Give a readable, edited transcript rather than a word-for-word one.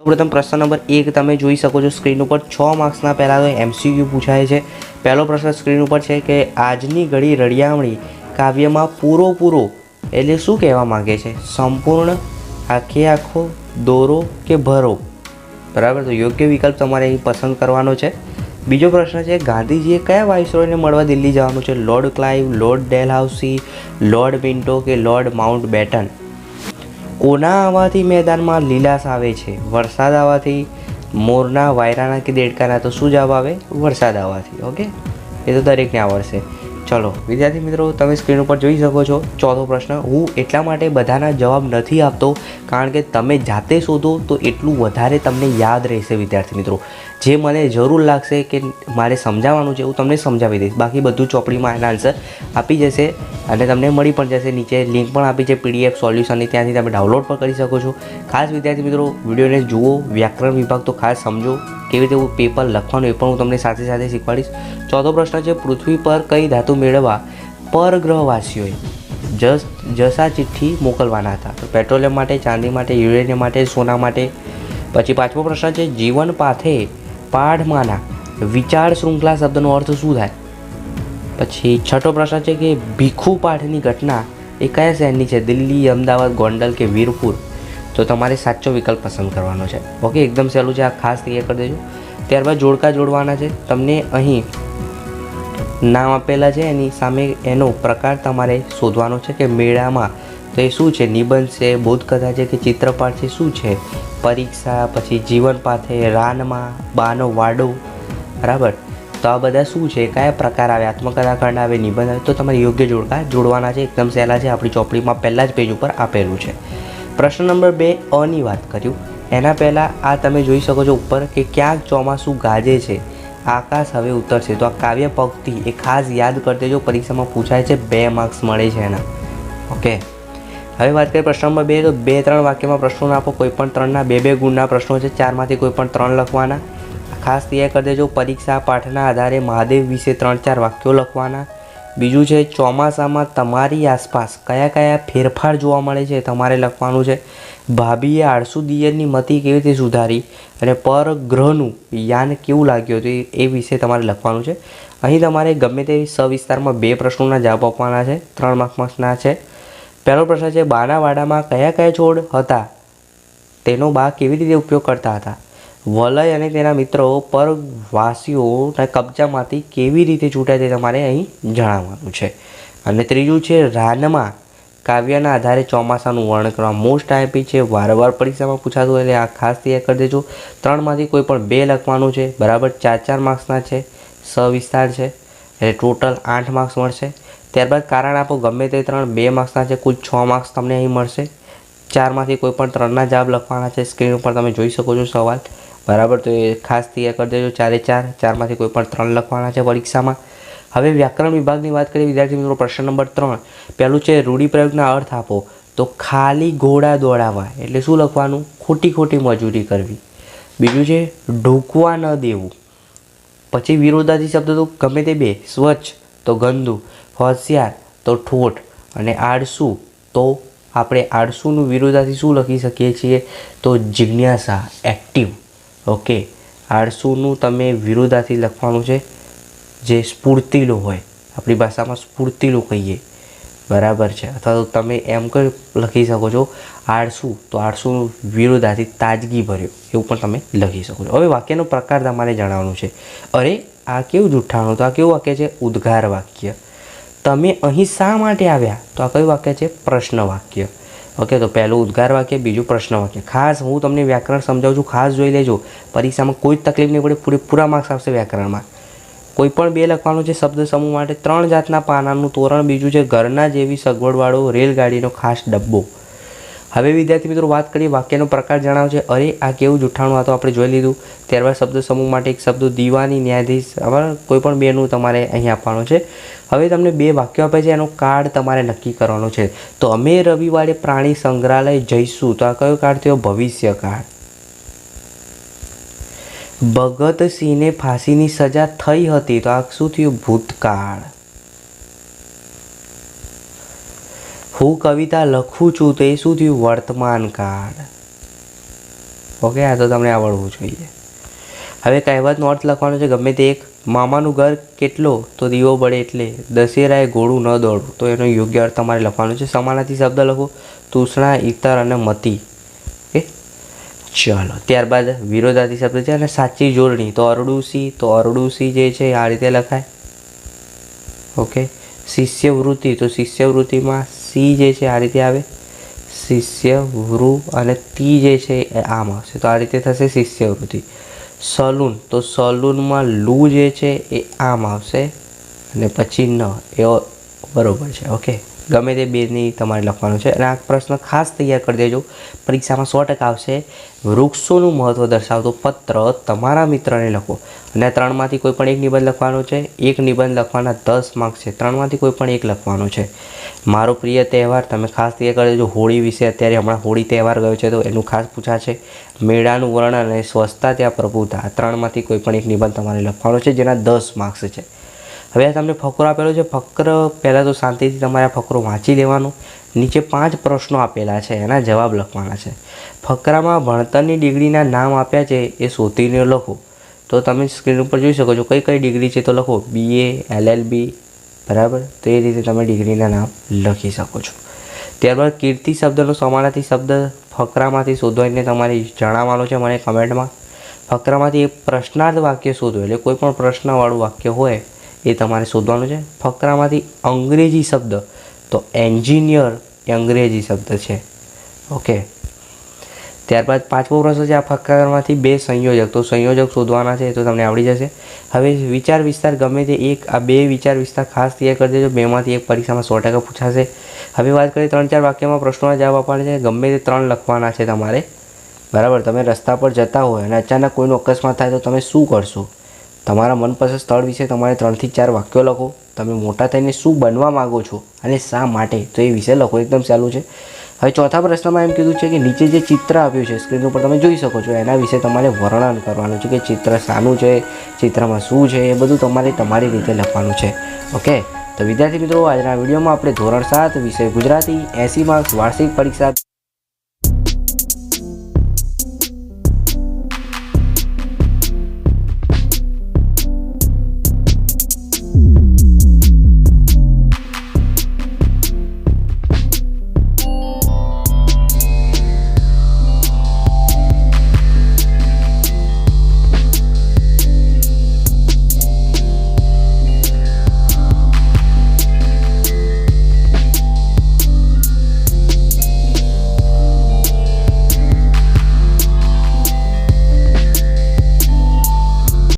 प्रथम प्रश्न नंबर 1 તમે જોઈ શકો છો સ્ક્રીન ઉપર 6 માર્ક્સના પહેલા તો MCQ પૂછાય છે। પહેલો પ્રશ્ન સ્ક્રીન ઉપર છે કે આજની ઘડી રળિયામણી કાવ્યમાં પૂરો પૂરો એટલે શું કહેવા માંગે છે? સંપૂર્ણ, આખે આખો, દોરો કે ભરો? બરાબર, તો યોગ્ય વિકલ્પ તમારે અહીં પસંદ કરવાનો છે। બીજો પ્રશ્ન છે ગાંધીજીએ કયા વાઇસરોયને મળવા દિલ્હી જવાનું છે? Lord Clive, lord Dalhousie, lord Minto કે લોર્ડ માઉન્ટ બેટન? કોના આવવાથી મેદાનમાં લીલાશ આવે છે? વરસાદ આવવાથી, મોરના, વાયરાના કે દેડકાના? તો શું જવાબ આવે? વરસાદ આવવાથી। ઓકે, એ તો દરેકને આવડશે। ચલો વિદ્યાર્થી મિત્રો, તમે સ્ક્રીન ઉપર જોઈ શકો છો ચોથો પ્રશ્ન। હું એટલા માટે બધાના જવાબ નથી આપતો કારણ કે તમે જાતે શોધો તો એટલું વધારે તમને યાદ રહેશે વિદ્યાર્થી મિત્રો। જે મને જરૂર લાગશે કે મારે સમજાવવાનું છે હું તમને સમજાવી દઈશ, બાકી બધું ચોપડીમાં એના આન્સર આપી જશે અને તમને મળી પણ જશે। નીચે લિંક પણ આપી છે PDF સોલ્યુશનની, ત્યાંથી તમે ડાઉનલોડ પણ કરી શકો છો। ખાસ વિદ્યાર્થી મિત્રો વિડીયોને જુઓ, વ્યાકરણ વિભાગ તો ખાસ સમજો, કેવી રીતે પેપર લખવાનું એ પણ હું તમને સાથે સાથે શીખવાડીશ। ચોથો પ્રશ્ન છે પૃથ્વી પર કઈ ધાતુ મેળવવા પરગ્રહવાસીઓએ જસા ચિઠ્ઠી મોકલવાના હતા? તો પેટ્રોલિયમ માટે, ચાંદી માટે, યુરેનિયમ માટે, સોના માટે? પછી પાંચમો પ્રશ્ન છે જીવન પાથે પાઠમાંના વિચાર શૃંખલા શબ્દનો અર્થ શું થાય? પછી છઠ્ઠો પ્રશ્ન છે કે ભીખુ પાઠની ઘટના એ કયા શહેરની છે? દિલ્હી, અમદાવાદ, ગોંડલ કે વીરપુર? તો તમારે સાચો વિકલ્પ પસંદ કરવાનો છે। ઓકે, એકદમ સહેલું છે, આ ખાસ તૈયાર કરી દેજો। ત્યારબાદ જોડકા જોડવાના છે। તમને અહીં નામ આપેલા છે, એની સામે એનો પ્રકાર તમારે શોધવાનો છે કે મેળામાં તો એ શું છે? નિબંધ છે, બોધકથા છે કે ચિત્રપાઠ છે? શું છે? પરીક્ષા, પછી જીવન પાથે, રાનમાં, બાનો વાડો? બરાબર, તો આ બધા શું છે? કયા પ્રકાર આવે? આત્મકથા ખંડ આવે, નિબંધ આવે? તો તમારે યોગ્ય જોડકા જોડવાના છે। એકદમ સહેલા છે, આપણી ચોપડીમાં પહેલાં જ પેજ ઉપર આપેલું છે। પ્રશ્ન નંબર 2 અની વાત કર્યું, એના પહેલાં આ તમે જોઈ શકો છો ઉપર કે ક્યાંક ચોમાસું ગાજે છે, આકાશ હવે ઉતરશે। તો આ કાવ્ય પંક્તિ એ ખાસ યાદ કરી દેજો, પરીક્ષામાં પૂછાય છે, 2 માર્ક્સ મળે છે એના। ઓકે, હવે વાત કરીએ પ્રશ્ન નંબર 2 તો 2-3 વાક્યમાં પ્રશ્નો આપો, કોઈ પણ 3ના 2-2 ગુણના પ્રશ્નો છે, 4માંથી કોઈ પણ 3 લખવાના। ખાસ તૈયાર કરી દેજો, પરીક્ષા પાઠના આધારે મહાદેવ વિશે 3-4 વાક્યો લખવાના। બીજું છે ચોમાસામાં તમારી આસપાસ કયા કયા ફેરફાર જોવા મળે છે તમારે લખવાનું છે। ભાભીએ આળસુ દિયરની મતિ કેવી રીતે સુધારી અને પરગ્રહનું યાન કેવું લાગ્યું હતું એ વિશે તમારે લખવાનું છે। અહીં તમારે ગમે તે સવિસ્તારમાં 2 પ્રશ્નોના જવાબ આપવાના છે, 3 માર્ક્સના છે। પહેલો પ્રશ્ન છે બાના વાડામાં કયા કયા છોડ હતા? તેનો બા કેવી રીતે ઉપયોગ કરતા હતા? વલય અને તેના મિત્રો પરવાસીઓના કબજામાંથી કેવી રીતે છૂટ્યા તે તમારે અહીં જણાવવાનું છે। અને ત્રીજું છે રાનમાં કાવ્યના આધારે ચોમાસાનું વર્ણન કરવા। મોસ્ટ આઈપી છે, વારંવાર પરીક્ષામાં પૂછાતું, એટલે આ ખાસ તૈયાર કરી દેજો। 3માંથી કોઈ પણ 2 લખવાનું છે, બરાબર, 4-4 માર્ક્સના છે, સવિસ્તાર છે, એટલે ટોટલ 8 માર્ક્સ મળશે। ત્યારબાદ કારણ આપો, ગમે તે 3 2 માર્ક્સના છે, કુલ 6 માર્ક્સ તમને અહીં મળશે। 4માંથી કોઈ પણ 3ના જવાબ લખવાના છે, સ્ક્રીન ઉપર તમે જોઈ શકો છો સવાલ, બરાબર, તો એ ખાસ તૈયાર કરી દેજો। 4-4, 4માંથી કોઈ પણ 3 લખવાના છે પરીક્ષામાં। હવે વ્યાકરણ વિભાગની વાત કરીએ વિદ્યાર્થી મિત્રો, પ્રશ્ન નંબર 3 પહેલું છે રૂઢિપ્રયોગના અર્થ આપો। તો ખાલી ઘોડા દોડાવવા એટલે શું લખવાનું? ખોટી ખોટી મજૂરી કરવી। બીજું છે ઢોકવા ન દેવું। પછી વિરોધાર્થી શબ્દ તો ગમે તે 2, સ્વચ્છ તો ગંદુ, હોશિયાર તો ઠોઠ, અને આળસુ તો આપણે આળસુનું વિરોધાર્થી શું લખી શકીએ છીએ? તો જિજ્ઞાસા, એક્ટિવ। ઓકે, આળસુનું તમે વિરોધાર્થી લખવાનું છે જે સ્ફૂર્તિલો હોય, આપણી ભાષામાં સ્ફૂર્તિલો કહીએ, બરાબર છે, અથવા તો તમે એમ કઈ લખી શકો છો આળસુ, તો આળસુનું વિરોધાર્થી તાજગી ભર્યો, એવું પણ તમે લખી શકો છો। હવે વાક્યનો પ્રકાર તમારે જણાવવાનું છે। અરે આ કેવું જુઠ્ઠાણું, તો આ કેવું વાક્ય છે? ઉદ્ગાર વાક્ય। તમે અહીં શા માટે આવ્યા, તો આ કયું વાક્ય છે? પ્રશ્ન વાક્ય। ઓકે, તો પહેલું ઉદ્ગાર વાક્ય, બીજું પ્રશ્ન વાક્ય। ખાસ હું તમને વ્યાકરણ સમજાવું છું, ખાસ જોઈ લેજો, પરીક્ષામાં કોઈ તકલીફ નહીં પડે, પૂરા માર્ક્સ આવશે વ્યાકરણમાં। કોઈ પણ 2 લખવાનું છે શબ્દ સમૂહ માટે। 3 જાતના પાનાનું તોરણ, બીજું છે ઘરના જેવી સગવડવાળો રેલગાડીનો ખાસ ડબ્બો। હવે વિદ્યાર્થી મિત્રો વાત કરીએ વાક્યનો પ્રકાર જણાવશે। અરે આ કેવું જુઠ્ઠાણું, આ તો આપણે જોઈ લીધું। ત્યારબાદ શબ્દ સમૂહ માટે એક શબ્દ દીવાની, ન્યાયાધીશ, બરાબર, કોઈ પણ 2નું તમારે અહીં આપવાનું છે। હવે તમને 2 વાક્યો આપે છે, એનો કાળ તમારે નક્કી કરવાનો છે। તો અમે રવિવારે પ્રાણી સંગ્રહાલય જઈશું, તો આ કયો કાળ થયો? ભવિષ્યકાળ। ભગતસિંહને ફાંસીની સજા થઈ હતી, તો આ શું થયું? ભૂતકાળ। હું કવિતા લખું છું, તો એ શું થયું? વર્તમાન કાળ। ઓકે, આ તો તમને આવડવું જોઈએ. હવે કહેવતનો અર્થ લખવાનો છે ગમે તે એક. મામાનું ઘર કેટલો તો દીવો બળે એટલે, દશેરાએ ઘોડું ન દોડવું. તો એનો યોગ્ય અર્થ તમારે લખવાનો છે. સમાનાર્થી શબ્દ લખો, તૃષ્ણા, ઇતર અને મતિ. ઓકે, ચાલો. ત્યારબાદ વિરોધાર્થી શબ્દ છે અને સાચી જોડણી. તો અરડુસી, તો અરડુસી જે છે આ રીતે લખાય. ઓકે, શિષ્યવૃત્તિ, તો શિષ્યવૃત્તિમાં સી જે છે આ રીતે આવે. શિષ્યવૃ અને તી જે છે એ આમ આવશે, તો આ રીતે થશે શિષ્યવૃત્તિ. સલૂન, તો સલૂનમાં લુ જે છે એ આમ આવશે અને પછી ન, એ બરોબર છે. ઓકે, ગમે તે બેની તમારે લખવાનું છે. અને આ પ્રશ્ન ખાસ તૈયાર કરી દેજો, પરીક્ષામાં 100% આવશે. વૃક્ષોનું મહત્ત્વ દર્શાવતો પત્ર તમારા મિત્રને લખો. અને 3માંથી કોઈ પણ એક નિબંધ લખવાનો છે. એક નિબંધ લખવાના 10 માર્ક્સ છે. 3માંથી કોઈ પણ એક લખવાનો છે. મારો પ્રિય તહેવાર તમે ખાસ તૈયાર કરી દેજો. હોળી વિશે અત્યારે હમણાં હોળી તહેવાર ગયો છે તો એનું ખાસ પૂછાશે. મેળાનું વર્ણન અને સ્વચ્છતા ત્યાં પ્રભુતા. આ 3માંથી કોઈ પણ એક નિબંધ તમારે લખવાનો છે જેના 10 માર્ક્સ છે. હવે આ તમને ફકરો આપેલો છે. ફકર પહેલાં તો શાંતિથી તમારે આ ફકરો વાંચી લેવાનો. નીચે 5 પ્રશ્નો આપેલા છે, એના જવાબ લખવાના છે. ફકરામાં ભણતરની ડિગ્રીના નામ આપ્યા છે એ શોધીને લખો. તો તમે સ્ક્રીન ઉપર જોઈ શકો છો કઈ કઈ ડિગ્રી છે, તો લખો BA, LLB, બરાબર. તો એ રીતે તમે ડિગ્રીના નામ લખી શકો છો. ત્યારબાદ કીર્તિ શબ્દનો સમાનાર્થી શબ્દ ફકરામાંથી શોધવાને તમારે જણાવવાનો છે મને કમેન્ટમાં. ફકરામાંથી એક પ્રશ્નાર્થ વાક્ય શોધો, એટલે કોઈ પણ પ્રશ્નવાળું વાક્ય હોય એ તમારે શોધવાનું છે. ફકરામાંથી અંગ્રેજી શબ્દ, તો એન્જિનિયર એ અંગ્રેજી શબ્દ છે. ઓકે, ત્યારબાદ 5મો પ્રશ્ન છે આ ફકરામાંથી 2 સંયોજક, તો સંયોજક શોધવાના છે, તો તમને આવડી જશે. હવે વિચાર વિસ્તાર ગમે તે એક, આ 2 વિચાર વિસ્તાર ખાસ તૈયાર કરી દેજો. 2માંથી એક પરીક્ષામાં 100% પૂછાશે. હવે વાત કરીએ 3-4 વાક્યમાં પ્રશ્નોના જવાબ આપવાના છે. ગમે તે 3 લખવાના છે તમારે, બરાબર. તમે રસ્તા પર જતા હોય અને અચાનક કોઈનો અકસ્માત થાય તો તમે શું કરશો? તમારા મનપસંદ સ્થળ વિશે તમારે 3થી 4 વાક્યો લખો. તમે મોટા થઈને શું બનવા માગો છો અને શા માટે, તો એ વિશે લખો. એકદમ સહેલું છે. હવે 4થા પ્રશ્નમાં એમ કીધું છે કે નીચે જે ચિત્ર આપ્યું છે સ્ક્રીન ઉપર તમે જોઈ શકો છો, એના વિશે તમારે વર્ણન કરવાનું છે કે ચિત્ર શાનું છે, ચિત્રમાં શું છે, એ બધું તમારે તમારી રીતે લખવાનું છે. ઓકે, તો વિદ્યાર્થી મિત્રો આજના વિડીયોમાં આપણે ધોરણ 7 વિષય ગુજરાતી 80 માર્ક્સ વાર્ષિક પરીક્ષા